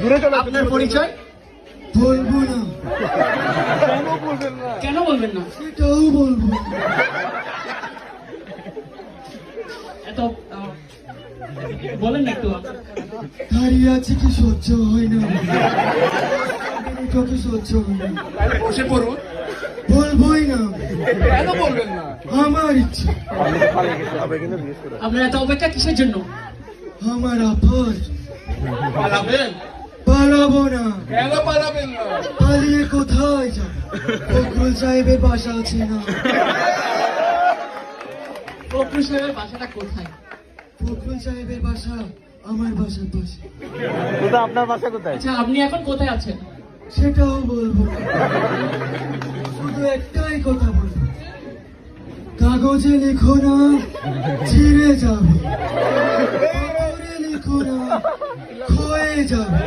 দূরে চলে আপনার পরিচয় বলবো না। কেন বলবেন না? কেন বলবেন না? সেটাও বলবো না। এত বলেন না একটু। দাঁড়িয়ে আছে কি সহ্য হয় না, তোকে সহ্য হয় না। তাহলে বসে পড়ুন। বলবোই না, কেন বলবেন না? আমার ইচ্ছা। আপনার এত অপেক্ষা কিসের জন্য? আমার আফার। পালাবেন? পালাবো না। কেন পালাবেন না? পালিয়ে কোথায় যাব? ফখরুল সাহেবের বাসা আছে না? ফখরুল সাহেবের বাসাটা কোথায়? ফখরুল সাহেবের বাসা আমার বাসার পাশে। আপনার বাসা কোথায়? আচ্ছা, আপনি এখন কোথায় আছেন? সেটাও বলবো না। শুধু একটাই কথা বলবো, কাগজে লিখো না ছিঁড়ে যাবে, পাথরে লিখো না ক্ষয়ে যাবে।